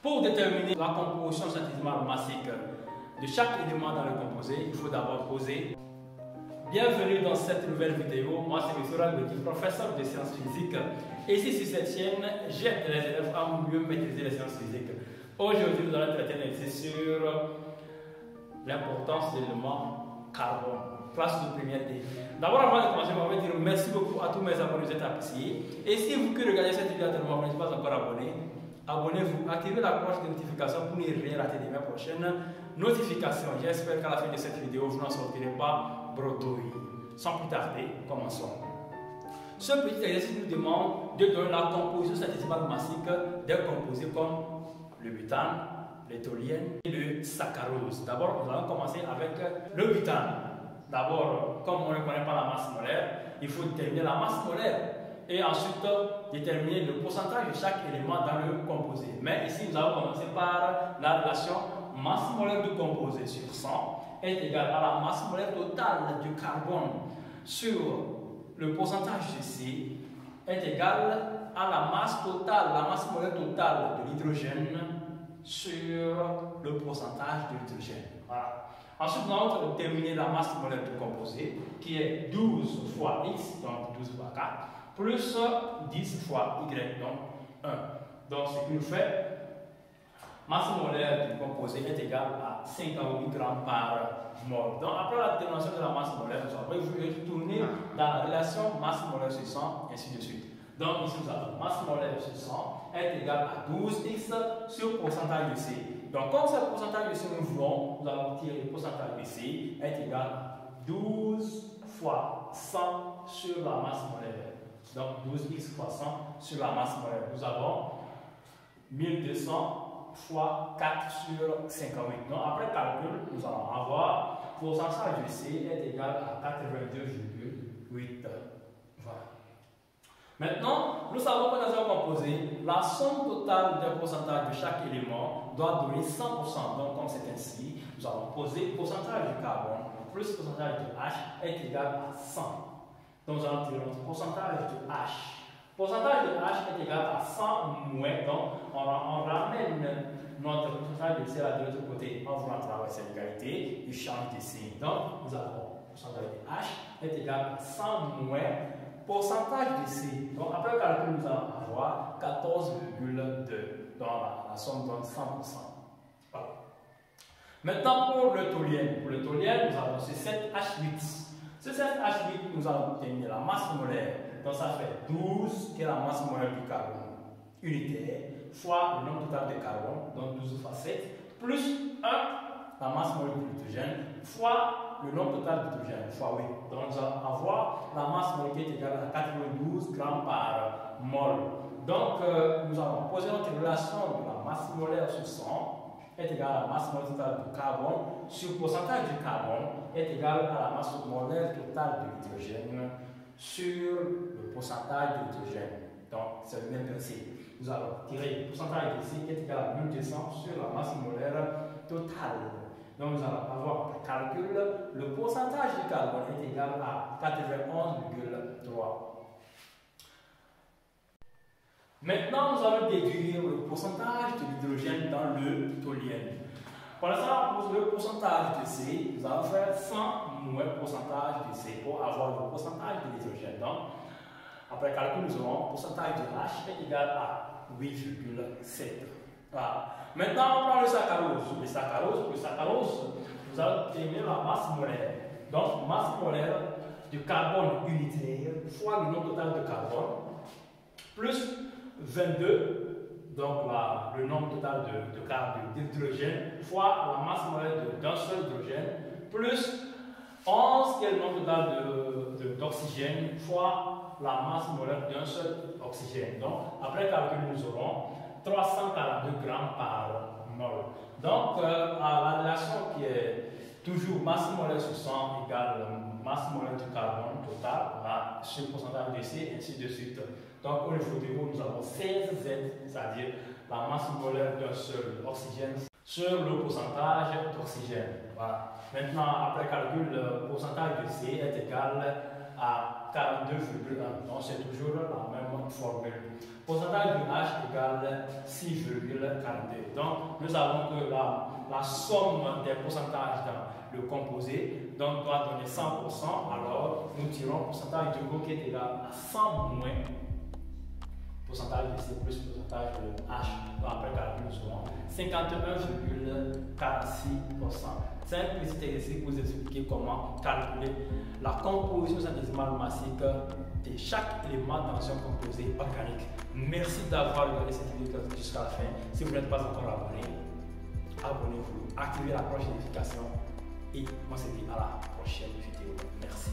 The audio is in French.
Pour déterminer la composition synthétimale massique de chaque élément dans le composé, il faut d'abord poser. Bienvenue dans cette nouvelle vidéo. Moi, c'est M. Ralbeti, professeur de sciences physiques. Et ici, sur cette chaîne, j'aide les élèves à mieux maîtriser les sciences physiques. Aujourd'hui, nous allons traiter un exercice sur l'importance de l'élément carbone. Classe de première D. D'abord, avant de commencer, je vais dire merci beaucoup à tous mes abonnés qui êtes appréciés. Et si vous qui regardez cette vidéo actuellement, vous n'êtes pas encore abonné, abonnez-vous, activez la cloche de notification pour ne rien rater de mes prochaines notifications. J'espère qu'à la fin de cette vidéo, vous n'en sortirez pas bredouille. Sans plus tarder, commençons. Ce petit exercice nous demande de donner la composition synthétimale massique d'un composé comme le butane, le toluène et le saccharose. D'abord, nous allons commencer avec le butane. D'abord, comme on ne connaît pas la masse molaire, il faut déterminer la masse molaire et ensuite déterminer le pourcentage de chaque élément dans le composé. Mais ici, nous allons commencer par la relation masse molaire du composé sur 100 est égale à la masse molaire totale du carbone sur le pourcentage de C est égal à la masse totale, la masse molaire totale de l'hydrogène sur le pourcentage de l'hydrogène. Voilà. Ensuite, nous allons déterminer la masse molaire du composé qui est 12 fois X, donc 12 fois 4, plus 10 fois Y, donc 1. Donc, ce qui nous fait masse molaire du composé est égale à 58 grammes par mol. Donc, après la détermination de la masse molaire, nous allons retourner dans la relation masse molaire sur 100, ainsi de suite. Donc, ici, nous avons masse molaire sur 100 est égale à 12x sur pourcentage de C. Donc, comme c'est le pourcentage de C nous voulons, nous allons tirer le pourcentage de C est égal à 12 fois 100 sur la masse molaire. Donc, 12x fois 100 sur la masse molaire. Nous avons 1200 fois 4 sur 58. Donc, après calcul, nous allons avoir pourcentage de C est égal à 82,8. Voilà. Maintenant, nous savons que dans un composé, la somme totale des pourcentages de chaque élément doit donner 100%. Donc, comme c'est ainsi, nous allons poser pourcentage du carbone plus pourcentage de H est égal à 100. Donc, nous allons tirer notre pourcentage de H. Pourcentage de H est égal à 100 moins. Donc, on ramène notre pourcentage de C de l'autre côté en voulant traverser l'égalité du change de signe. Donc, nous avons pourcentage de H est égal à 100 moins pourcentage de C. Donc, après le calcul, nous allons avoir 14,2. Donc, la somme donne 100%. Voilà. Maintenant, pour le toluène. Pour le toluène, nous avons ce 7H8. Ce 7H8, nous allons obtenir la masse molaire. Donc, ça fait 12, qui est la masse molaire du carbone unitaire, fois le nombre total de carbone, donc 12 fois 7, plus 1, la masse molaire de l'hydrogène, fois le nombre total d'hydrogène, fois 8. Donc, nous allons avoir la masse molaire qui est égale à 92 grammes par mol. Donc, nous allons poser notre relation de la masse molaire sur 100 est égale à la masse molaire totale du carbone sur le pourcentage du carbone est égal à la masse molaire totale de l'hydrogène sur le pourcentage d'hydrogène. Donc, c'est le même principe. Nous allons tirer le pourcentage de C qui est égal à 1200 sur la masse molaire totale. Donc, nous allons avoir par calcul le pourcentage du carbone est égal à 91,3. Maintenant, nous allons déduire le pourcentage de l'hydrogène dans le toluène. Pour l'instant, pour le pourcentage de C, nous allons faire 100 moins pourcentage de C pour avoir le pourcentage de l'hydrogène. Donc, après calcul, nous aurons le pourcentage de H est égal à 8,7. Voilà. Maintenant, on prend le saccharose. Le saccharose, nous allons déterminer la masse molaire. Donc, masse molaire du carbone unitaire fois le nombre total de carbone plus 22, donc le nombre total d'hydrogène fois la masse molaire d'un seul hydrogène plus 11 qui est le nombre total d'oxygène fois la masse molaire d'un seul oxygène. Donc, après calcul, nous aurons 342 grammes par mol. Donc, la relation qui est toujours masse molaire sur 100 égale masse molaire du carbone total sur le pourcentage de C, ainsi de suite. Donc, au niveau de l'eau, nous avons 16Z, c'est-à-dire la masse molaire d'un seul oxygène sur le pourcentage d'oxygène. Voilà. Maintenant, après calcul, le pourcentage de C est égal à 42,1. Donc c'est toujours la même formule. Pourcentage de H égale 6,42. Donc nous avons que la somme des pourcentages dans le composé doit donner 100%. Alors nous tirons pourcentage de ρ qui est égal à 100 moins pourcentage de C plus pourcentage de H. Donc après calcul, nous aurons 51,46%. C'est un petit exercice pour vous expliquer comment calculer la composition centésimale massique de chaque élément dans un composé organique. Merci d'avoir regardé cette vidéo jusqu'à la fin. Si vous n'êtes pas encore abonné, abonnez-vous, activez la cloche de notification et on se dit à la prochaine vidéo. Merci.